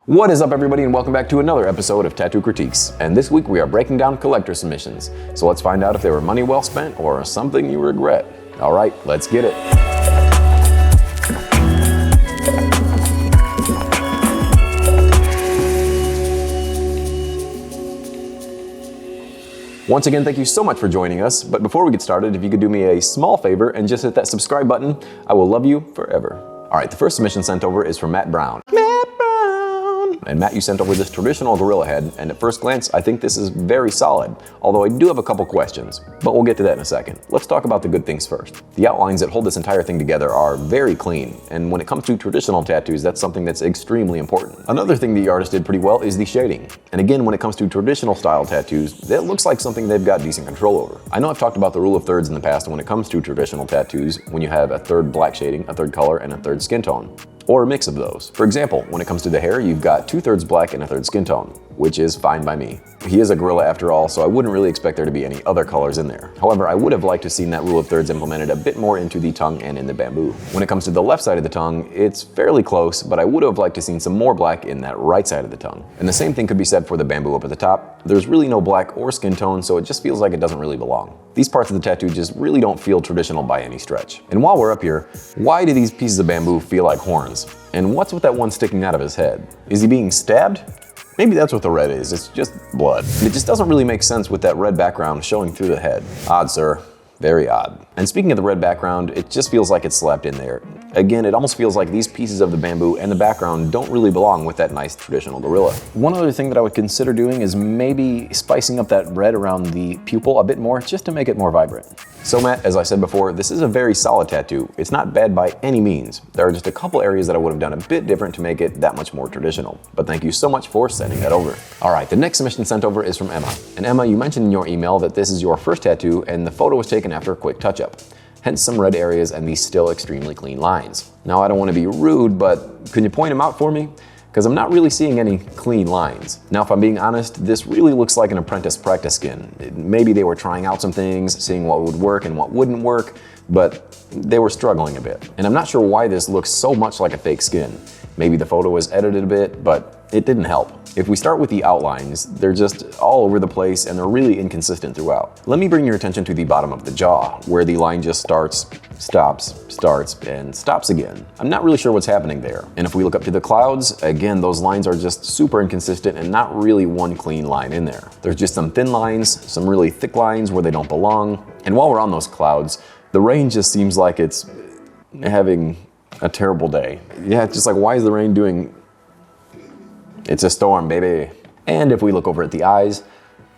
What is up, everybody, and welcome back to another episode of Tattoo Critiques. And this week we are breaking down collector submissions. So let's find out if they were money well spent or something you regret. All right, let's get it. Once again, thank you so much for joining us. But before we get started, if you could do me a small favor and just hit that subscribe button, I will love you forever. All right, the first submission sent over is from Matt Brown. And Matt, you sent over this traditional gorilla head, and at first glance, I think this is very solid, although I do have a couple questions, but we'll get to that in a second. Let's talk about the good things first. The outlines that hold this entire thing together are very clean, and when it comes to traditional tattoos, that's something that's extremely important. Another thing the artist did pretty well is the shading. And again, when it comes to traditional style tattoos, that looks like something they've got decent control over. I know I've talked about the rule of thirds in the past when it comes to traditional tattoos, when you have a third black shading, a third color, and a third skin tone, or a mix of those. For example, when it comes to the hair, you've got 2/3 black and a third skin tone, which is fine by me. He is a gorilla after all, so I wouldn't really expect there to be any other colors in there. However, I would have liked to have seen that rule of thirds implemented a bit more into the tongue and in the bamboo. When it comes to the left side of the tongue, it's fairly close, but I would have liked to have seen some more black in that right side of the tongue. And the same thing could be said for the bamboo up at the top. There's really no black or skin tone, so it just feels like it doesn't really belong. These parts of the tattoo just really don't feel traditional by any stretch. And while we're up here, why do these pieces of bamboo feel like horns? And what's with that one sticking out of his head? Is he being stabbed? Maybe that's what the red is, it's just blood. And it just doesn't really make sense with that red background showing through the head. Odd, sir. Very odd. And speaking of the red background, it just feels like it's slapped in there. Again, it almost feels like these pieces of the bamboo and the background don't really belong with that nice traditional gorilla. One other thing that I would consider doing is maybe spicing up that red around the pupil a bit more, just to make it more vibrant. So Matt, as I said before, this is a very solid tattoo. It's not bad by any means. There are just a couple areas that I would have done a bit different to make it that much more traditional. But thank you so much for sending that over. All right, the next submission sent over is from Emma. And Emma, you mentioned in your email that this is your first tattoo and the photo was taken after a quick touch-up. Hence some red areas and these still extremely clean lines. Now, I don't want to be rude, but can you point them out for me? Because I'm not really seeing any clean lines. Now, if I'm being honest, this really looks like an apprentice practice skin. Maybe they were trying out some things, seeing what would work and what wouldn't work, but they were struggling a bit. And I'm not sure why this looks so much like a fake skin. Maybe the photo was edited a bit, but it didn't help. If we start with the outlines, they're just all over the place and they're really inconsistent throughout. Let me bring your attention to the bottom of the jaw, where the line just starts, stops, starts, and stops again. I'm not really sure what's happening there. And if we look up to the clouds, again, those lines are just super inconsistent and not really one clean line in there. There's just some thin lines, some really thick lines where they don't belong. And while we're on those clouds, the rain just seems like it's having a terrible day. Yeah, it's just like, why is the rain doing... It's a storm, baby. And if we look over at the eyes,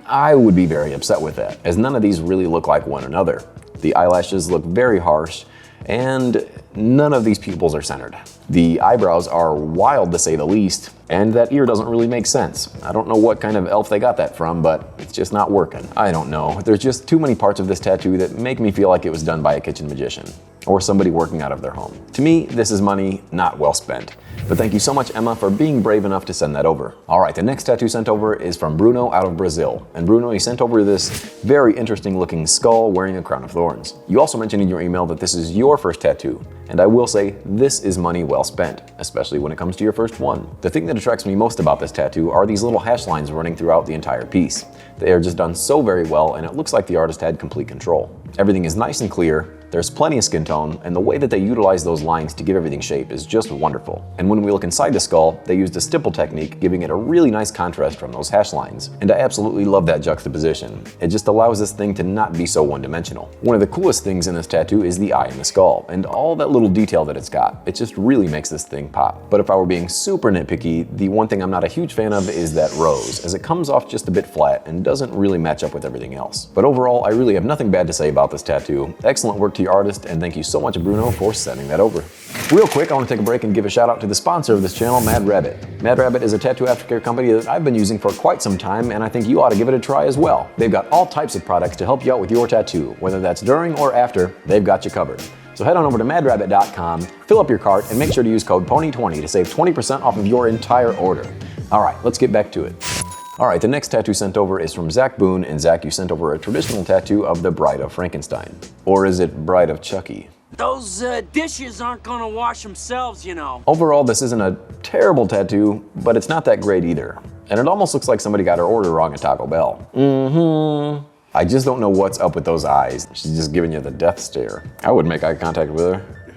I would be very upset with that, as none of these really look like one another. The eyelashes look very harsh, and none of these pupils are centered. The eyebrows are wild to say the least, and that ear doesn't really make sense. I don't know what kind of elf they got that from, but it's just not working. I don't know. There's just too many parts of this tattoo that make me feel like it was done by a kitchen magician, or somebody working out of their home. To me, this is money not well spent. But thank you so much, Emma, for being brave enough to send that over. All right, the next tattoo sent over is from Bruno out of Brazil. And Bruno, he sent over this very interesting looking skull wearing a crown of thorns. You also mentioned in your email that this is your first tattoo. And I will say, this is money well spent, especially when it comes to your first one. The thing that attracts me most about this tattoo are these little hash lines running throughout the entire piece. They are just done so very well, and it looks like the artist had complete control. Everything is nice and clear, there's plenty of skin tone, and the way that they utilize those lines to give everything shape is just wonderful. And when we look inside the skull, they used a stipple technique, giving it a really nice contrast from those hash lines. And I absolutely love that juxtaposition. It just allows this thing to not be so one-dimensional. One of the coolest things in this tattoo is the eye in the skull, and all that little detail that it's got. It just really makes this thing pop. But if I were being super nitpicky, the one thing I'm not a huge fan of is that rose, as it comes off just a bit flat and doesn't really match up with everything else. But overall, I really have nothing bad to say about this tattoo. Excellent work to your artist, and thank you so much, Bruno, for sending that over. Real quick, I want to take a break and give a shout out to the sponsor of this channel, Mad Rabbit. Mad Rabbit is a tattoo aftercare company that I've been using for quite some time, and I think you ought to give it a try as well. They've got all types of products to help you out with your tattoo, whether that's during or after, they've got you covered. So head on over to madrabbit.com, fill up your cart, and make sure to use code PONY20 to save 20% off of your entire order. All right, let's get back to it. All right, the next tattoo sent over is from Zack Boon, and Zack, you sent over a traditional tattoo of the Bride of Frankenstein. Or is it Bride of Chucky? Those dishes aren't gonna wash themselves, you know. Overall, this isn't a terrible tattoo, but it's not that great either. And it almost looks like somebody got her order wrong at Taco Bell. I just don't know what's up with those eyes. She's just giving you the death stare. I would make eye contact with her.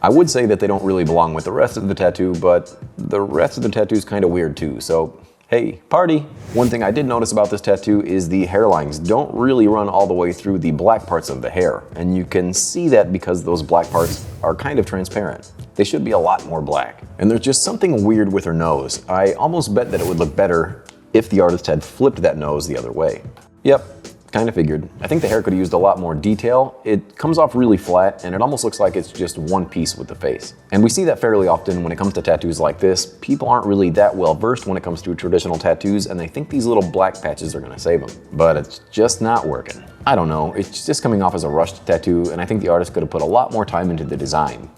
I would say that they don't really belong with the rest of the tattoo, but the rest of the tattoo is kind of weird too, so hey, party! One thing I did notice about this tattoo is the hairlines don't really run all the way through the black parts of the hair, and you can see that because those black parts are kind of transparent. They should be a lot more black. And there's just something weird with her nose. I almost bet that it would look better if the artist had flipped that nose the other way. Yep. Kind of figured. I think the hair could have used a lot more detail. It comes off really flat and it almost looks like it's just one piece with the face. And we see that fairly often when it comes to tattoos like this. People aren't really that well versed when it comes to traditional tattoos and they think these little black patches are gonna save them. But it's just not working. I don't know, it's just coming off as a rushed tattoo and I think the artist could have put a lot more time into the design.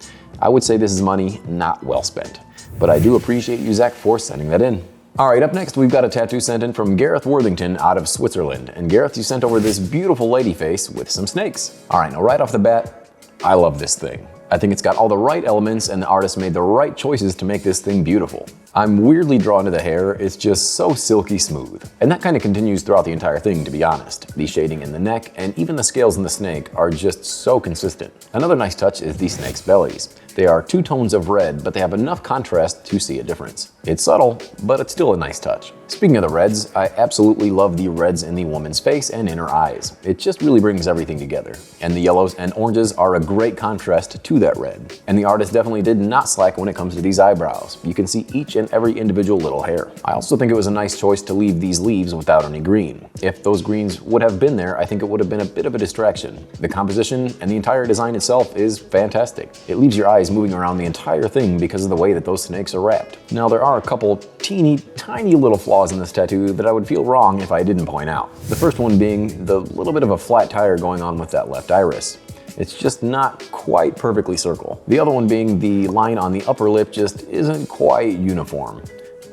I would say this is money not well spent. But I do appreciate you, Zack, for sending that in. All right, up next, we've got a tattoo sent in from Gareth Worthington out of Switzerland. And Gareth, you sent over this beautiful lady face with some snakes. All right, now right off the bat, I love this thing. I think it's got all the right elements and the artist made the right choices to make this thing beautiful. I'm weirdly drawn to the hair, it's just so silky smooth. And that kind of continues throughout the entire thing, to be honest. The shading in the neck and even the scales in the snake are just so consistent. Another nice touch is the snake's bellies. They are 2 tones of red, but they have enough contrast to see a difference. It's subtle, but it's still a nice touch. Speaking of the reds, I absolutely love the reds in the woman's face and in her eyes. It just really brings everything together. And the yellows and oranges are a great contrast to that red. And the artist definitely did not slack when it comes to these eyebrows. You can see each and every individual little hair. I also think it was a nice choice to leave these leaves without any green. If those greens would have been there, I think it would have been a bit of a distraction. The composition and the entire design itself is fantastic. It leaves your eyes moving around the entire thing because of the way that those snakes are wrapped. Now there are a couple teeny tiny little flaws in this tattoo that I would feel wrong if I didn't point out. The first one being the little bit of a flat tire going on with that left iris. It's just not quite perfectly circle. The other one being the line on the upper lip just isn't quite uniform.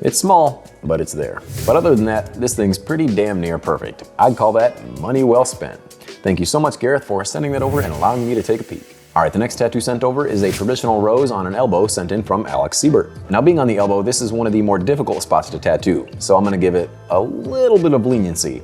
It's small, but it's there. But other than that, this thing's pretty damn near perfect. I'd call that money well spent. Thank you so much, Gareth, for sending that over and allowing me to take a peek. All right, the next tattoo sent over is a traditional rose on an elbow sent in from Seibert. Now being on the elbow, this is one of the more difficult spots to tattoo, so I'm gonna give it a little bit of leniency,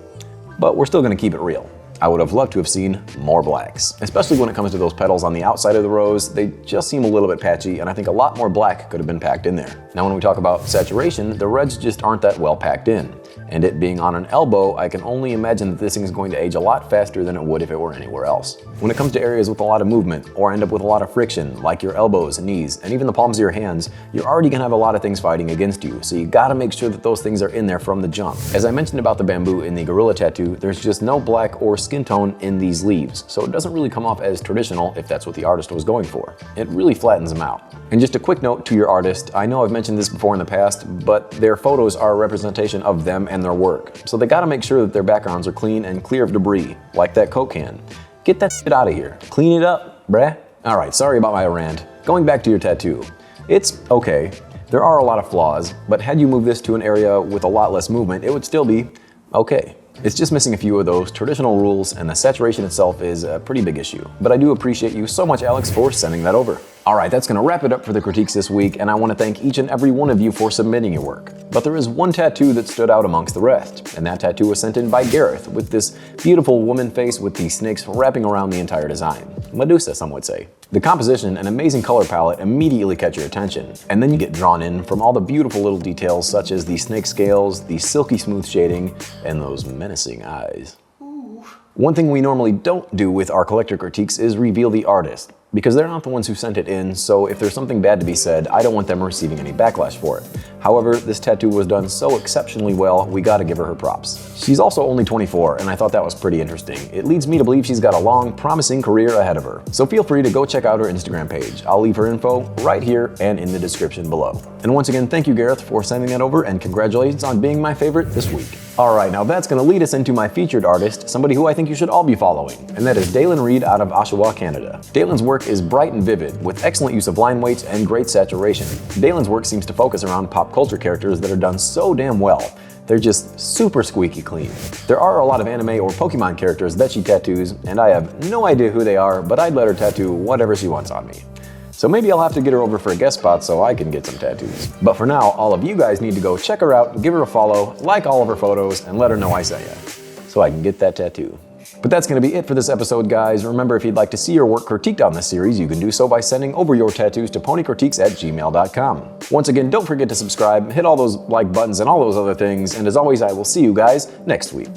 but we're still gonna keep it real. I would have loved to have seen more blacks, especially when it comes to those petals on the outside of the rose. They just seem a little bit patchy, and I think a lot more black could have been packed in there. Now when we talk about saturation, the reds just aren't that well packed in. And it being on an elbow, I can only imagine that this thing is going to age a lot faster than it would if it were anywhere else. When it comes to areas with a lot of movement or end up with a lot of friction, like your elbows, knees, and even the palms of your hands, you're already gonna have a lot of things fighting against you, so you gotta make sure that those things are in there from the jump. As I mentioned about the bamboo in the gorilla tattoo, there's just no black or skin tone in these leaves, so it doesn't really come off as traditional if that's what the artist was going for. It really flattens them out. And just a quick note to your artist, I know I've mentioned this before in the past, but their photos are a representation of them and their work. So they gotta make sure that their backgrounds are clean and clear of debris, like that Coke can. Get that shit out of here. Clean it up, bruh. All right, sorry about my rant. Going back to your tattoo. It's okay. There are a lot of flaws, but had you moved this to an area with a lot less movement, it would still be okay. It's just missing a few of those traditional rules, and the saturation itself is a pretty big issue. But I do appreciate you so much, Alex, for sending that over. All right, that's gonna wrap it up for the critiques this week, and I wanna thank each and every one of you for submitting your work. But there is one tattoo that stood out amongst the rest, and that tattoo was sent in by Gareth with this beautiful woman face with the snakes wrapping around the entire design. Medusa, some would say. The composition and amazing color palette immediately catch your attention, and then you get drawn in from all the beautiful little details such as the snake scales, the silky smooth shading, and those menacing eyes. One thing we normally don't do with our collector critiques is reveal the artist, because they're not the ones who sent it in, so if there's something bad to be said, I don't want them receiving any backlash for it. However, this tattoo was done so exceptionally well, we gotta give her props. She's also only 24, and I thought that was pretty interesting. It leads me to believe she's got a long, promising career ahead of her. So feel free to go check out her Instagram page. I'll leave her info right here and in the description below. And once again, thank you, Gareth, for sending that over, and congratulations on being my favorite this week. All right, now that's gonna lead us into my featured artist, somebody who I think you should all be following, and that is Daylyn Reid out of Oshawa, Canada. Daylyn's work is bright and vivid, with excellent use of line weights and great saturation. Daylyn's work seems to focus around pop culture characters that are done so damn well. They're just super squeaky clean. There are a lot of anime or Pokemon characters that she tattoos, and I have no idea who they are, but I'd let her tattoo whatever she wants on me. So maybe I'll have to get her over for a guest spot so I can get some tattoos. But for now, all of you guys need to go check her out, give her a follow, like all of her photos, and let her know I sent you, so I can get that tattoo. But that's going to be it for this episode, guys. Remember, if you'd like to see your work critiqued on this series, you can do so by sending over your tattoos to ponycritiques@gmail.com. Once again, don't forget to subscribe, hit all those like buttons and all those other things, and as always, I will see you guys next week.